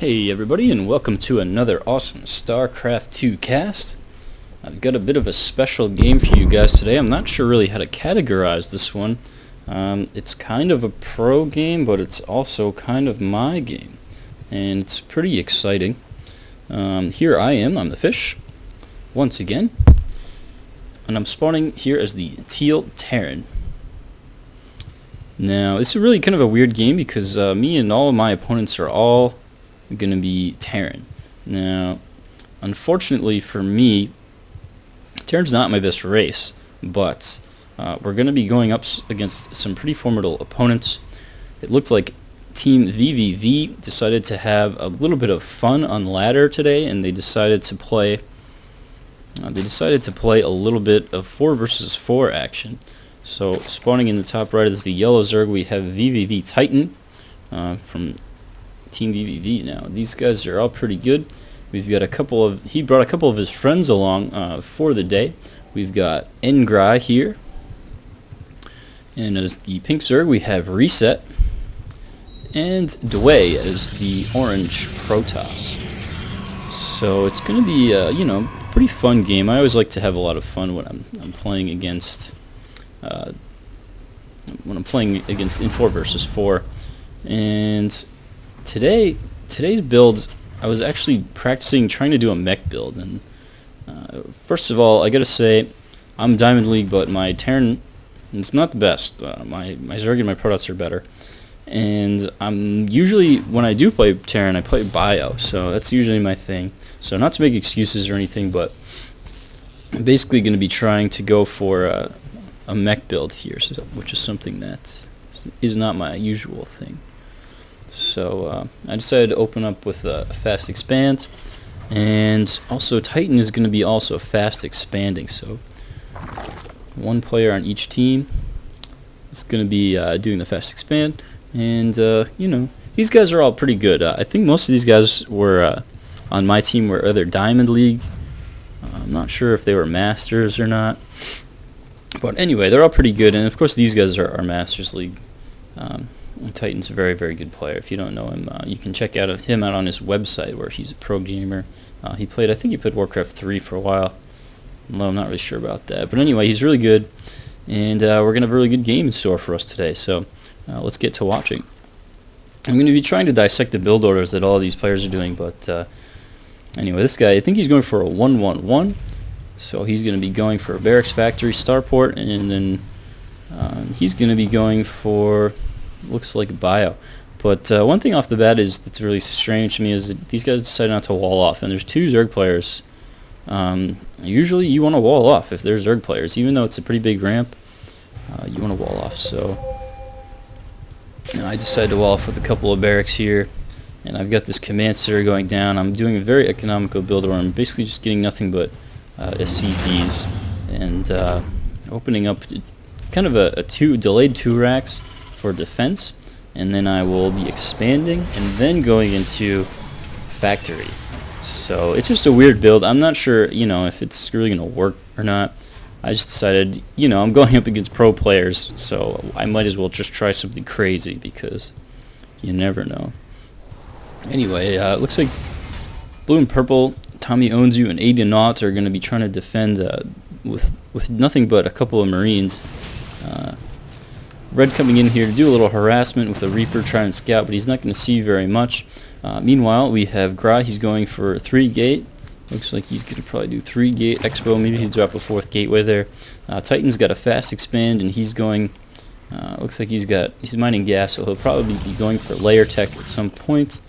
Hey everybody, and welcome to another awesome StarCraft 2 cast. I've got a bit of a special game for you guys today. I'm not sure really how to categorize this one. It's kind of a pro game, but it's also kind of my game. And it's pretty exciting. Here I am, I'm the fish, once again. And I'm spawning here as the Teal Terran. Now, this is really kind of a weird game because me and all of my opponents are all going to be Terran. Now, unfortunately for me, Terran's not my best race, but we're going to be going up against some pretty formidable opponents. It looked like Team vVv decided to have a little bit of fun on ladder today, and they decided to play a little bit of 4 versus 4 action. So spawning in the top right is the yellow Zerg. We have vVvTitan from Team vVv. Now these guys are all pretty good. We've got he brought a couple of his friends along for the day. We've got Endgame here, and as the pink Zerg we have Reset, and Dway as the orange Protoss. So it's going to be pretty fun game. I always like to have a lot of fun when I'm playing against in 4 versus 4. And today's build, I was actually practicing trying to do a mech build, and first of all, I gotta say, I'm Diamond League, but my Terran, it's not the best. My Zerg and my Protoss are better, and I'm usually, when I do play Terran, I play Bio, so that's usually my thing. So not to make excuses or anything, but I'm basically going to be trying to go for a mech build here, which is something that is not my usual thing. So I decided to open up with a fast expand, and also Titan is going to be also fast expanding, so one player on each team is going to be doing the fast expand, and these guys are all pretty good. I think most of these guys were on my team were either Diamond League. I'm not sure if they were Masters or not, but anyway, they're all pretty good, and of course these guys are Masters League. Titan's a very, very good player. If you don't know him, you can check him out on his website where he's a pro gamer. I think he played Warcraft 3 for a while. Well, I'm not really sure about that. But anyway, he's really good, and we're going to have a really good game in store for us today. So let's get to watching. I'm going to be trying to dissect the build orders that all these players are doing, but anyway, this guy, I think he's going for a 1-1-1. So he's going to be going for a Barracks Factory Starport, and then he's going to be going for, looks like Bio. But one thing off the bat that's really strange to me is that these guys decided not to wall off, and there's 2 Zerg players. Usually you want to wall off if there's Zerg players, even though it's a pretty big ramp. You want to wall off, so I decided to wall off with a couple of barracks here, and I've got this command center going down. I'm doing a very economical build where I'm basically just getting nothing but SCVs, and opening up kind of a delayed 2 racks for defense, and then I will be expanding and then going into factory. So it's just a weird build. I'm not sure if it's really gonna work or not. I just decided I'm going up against pro players, so I might as well just try something crazy because you never know. Anyway, it looks like blue and purple, Tommy Owns You and Aiden Knott are going to be trying to defend with nothing but a couple of Marines. Red coming in here to do a little harassment with a Reaper trying to scout, but he's not going to see very much. Meanwhile, we have Gra. He's going for 3 gate. Looks like he's going to probably do 3 gate expo. Maybe he'll drop a 4th gateway there. Titan's got a fast expand, and he's going. Looks like he's mining gas, so he'll probably be going for layer tech at some point.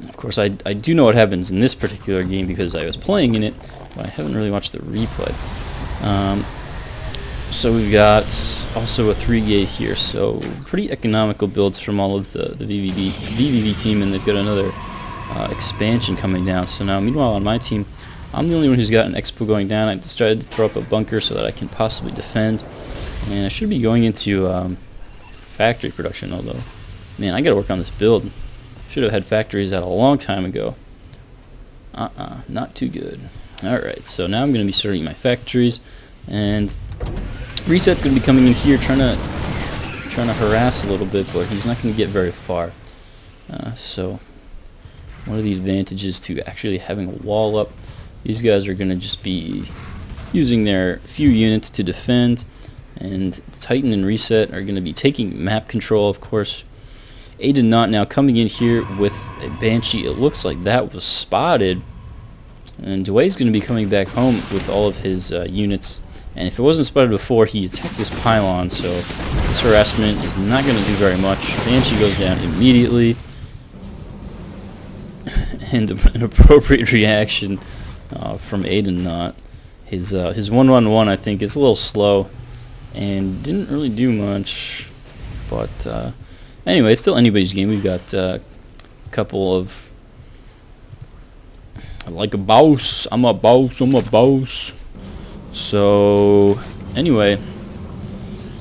Of course, I do know what happens in this particular game because I was playing in it, but I haven't really watched the replay. So we've got also a 3 gate here, so pretty economical builds from all of the vVv team, and they've got another expansion coming down. So now, meanwhile, on my team, I'm the only one who's got an expo going down. I just tried to throw up a bunker so that I can possibly defend, and I should be going into factory production, although, man, I gotta work on this build. Should have had factories out a long time ago. Not too good. Alright, so now I'm going to be starting my factories, and Reset's going to be coming in here trying to harass a little bit, but he's not going to get very far. So one of the advantages to actually having a wall up. These guys are going to just be using their few units to defend, and Titan and Reset are going to be taking map control, of course. Aiden Not now coming in here with a Banshee. It looks like that was spotted, and Dway's going to be coming back home with all of his units. And if it wasn't spotted before, he attacked this pylon, so this harassment is not going to do very much. Banshee goes down immediately, and an appropriate reaction from Aiden Not. His 1-1-1, I think, is a little slow and didn't really do much, but anyway, it's still anybody's game. We've got a couple of like a boss. I'm a boss. I'm a boss. So anyway,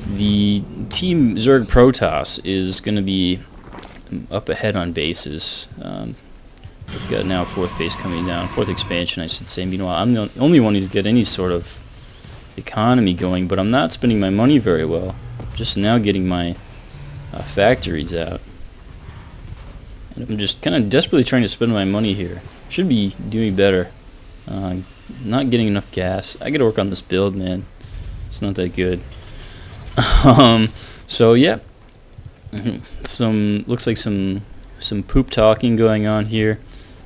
the Team Zerg Protoss is going to be up ahead on bases. We've got now 4th base coming down, 4th expansion, I should say. Meanwhile, I'm the only one who's got any sort of economy going, but I'm not spending my money very well. Just now getting my factories out. And I'm just kind of desperately trying to spend my money here. Should be doing better. Not getting enough gas. I gotta work on this build, man. It's not that good. So yeah, looks like some poop talking going on here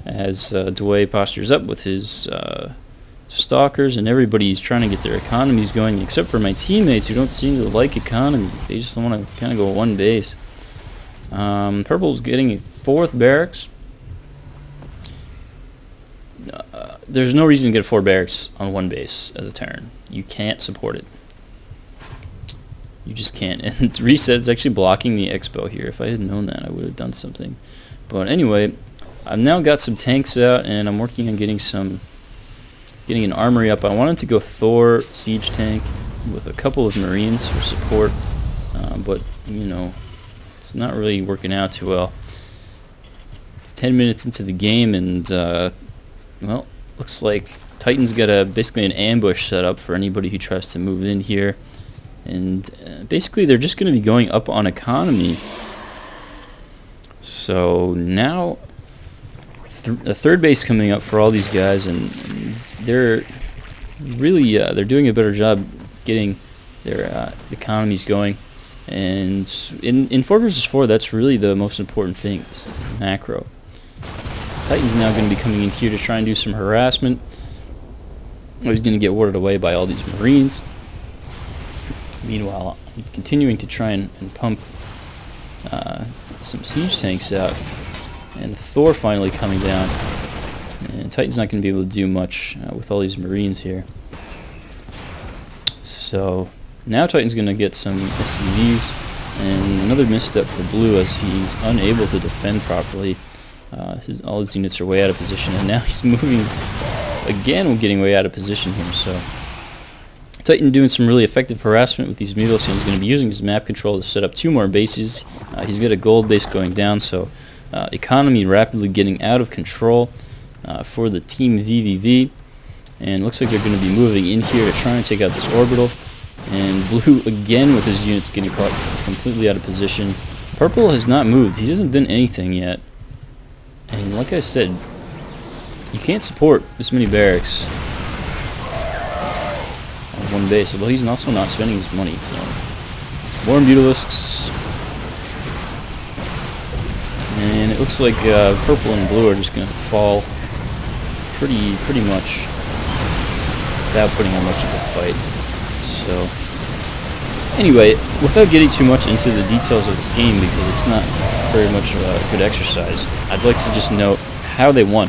as Dway postures up with his stalkers, and everybody's trying to get their economies going, except for my teammates who don't seem to like economy. They just want to kind of go one base. Purple's getting a 4th barracks. There's no reason to get 4 barracks on one base as a Terran. You can't support it. You just can't. And Reset's actually blocking the expo here. If I had known that, I would have done something. But anyway, I've now got some tanks out, and I'm working on getting an armory up. I wanted to go Thor siege tank with a couple of Marines for support, but you know, it's not really working out too well. It's 10 minutes into the game, and well, looks like Titan's got basically an ambush set up for anybody who tries to move in here. And basically they're just going to be going up on economy. So now a 3rd base coming up for all these guys, and they're really they're doing a better job getting their economies going. And in 4 versus 4, that's really the most important thing, is macro. Titan's now going to be coming in here to try and do some harassment. He's going to get warded away by all these Marines. Meanwhile, I'm continuing to try and pump some siege tanks out. And Thor finally coming down. And Titan's not going to be able to do much with all these Marines here. So now Titan's going to get some SCVs. And another misstep for Blue as he's unable to defend properly. All his units are way out of position, and now he's moving again. We're getting way out of position here. So Titan doing some really effective harassment with these mutals, and he's going to be using his map control to set up 2 more bases. He's got a gold base going down, so economy rapidly getting out of control for the Team vVv. And looks like they're going to be moving in here to try and take out this orbital. And Blue again with his units getting caught completely out of position. Purple has not moved. He hasn't done anything yet. And like I said, you can't support this many barracks on one base. Although he's also not spending his money. So more Mutalisks. And it looks like Purple and Blue are just going to fall pretty much without putting on much of a fight. So anyway, without getting too much into the details of this game, because it's not very much of a good exercise, I'd like to just note how they won.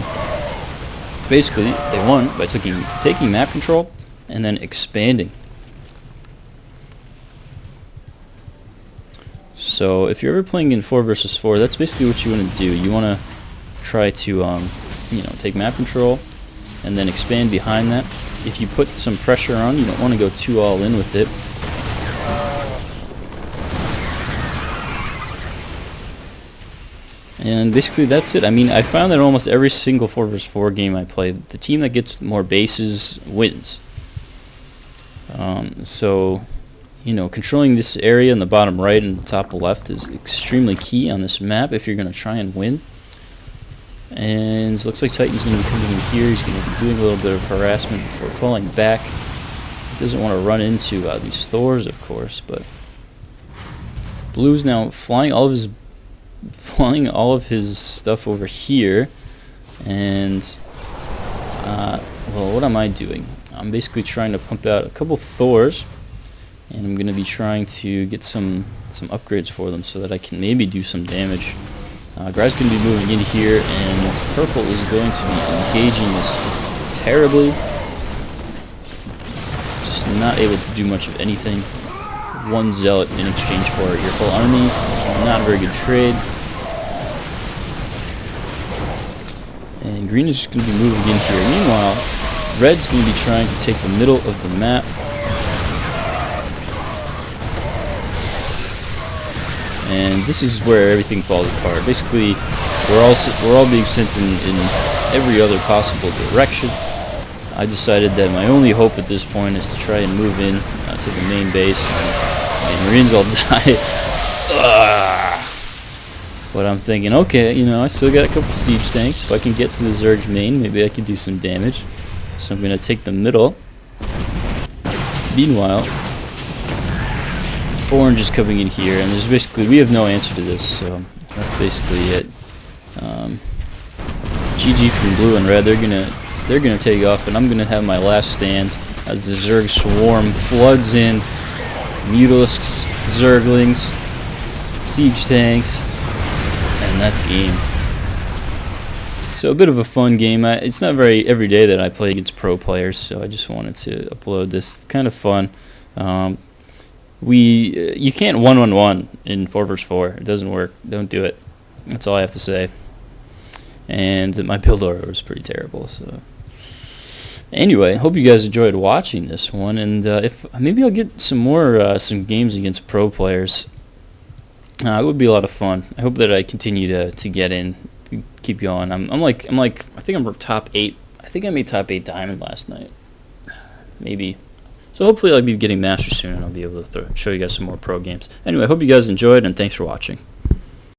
Basically, they won by taking map control and then expanding. So if you're ever playing in 4 versus 4, that's basically what you want to do. You want to try to take map control and then expand behind that. If you put some pressure on, you don't want to go too all in with it. And basically that's it. I mean, I found that almost every single 4 vs 4 game I play, the team that gets more bases wins. So, controlling this area in the bottom right and the top left is extremely key on this map if you're going to try and win. And looks like Titan's going to be coming in here. He's going to be doing a little bit of harassment before falling back. He doesn't want to run into these Thors, of course, but Blue's now flying all of his stuff over here. And well, what am I doing? I'm basically trying to pump out a couple Thors, and I'm going to be trying to get some upgrades for them so that I can maybe do some damage. Guy's going to be moving in here, and Purple is going to be engaging this terribly. Just not able to do much of anything. One Zealot in exchange for your full army. Not a very good trade. And Green is just going to be moving in here. Meanwhile, Red's going to be trying to take the middle of the map. And this is where everything falls apart. Basically, we're all being sent in every other possible direction. I decided that my only hope at this point is to try and move in to the main base. And Marines all die. But I'm thinking, okay, you know, I still got a couple siege tanks. If I can get to the Zerg main, maybe I can do some damage. So I'm going to take the middle. Meanwhile, Orange is coming in here, and there's basically, we have no answer to this, so that's basically it. GG from Blue and Red. They're gonna take off, and I'm gonna have my last stand as the Zerg swarm floods in. Mutalisks, Zerglings, siege tanks, and that's game. So a bit of a fun game. It's not very every day that I play against pro players, so I just wanted to upload this. Kind of fun. You can't 1-1-1 in 4 vs 4. It doesn't work. Don't do it. That's all I have to say. And my build order was pretty terrible. So anyway, hope you guys enjoyed watching this one. And if maybe I'll get some more some games against pro players. It would be a lot of fun. I hope that I continue to get in, to keep going. I'm like I think I'm top 8. I think I made top 8 diamond last night. Maybe. So hopefully I'll be getting master soon, and I'll be able to show you guys some more pro games. Anyway, I hope you guys enjoyed, and thanks for watching.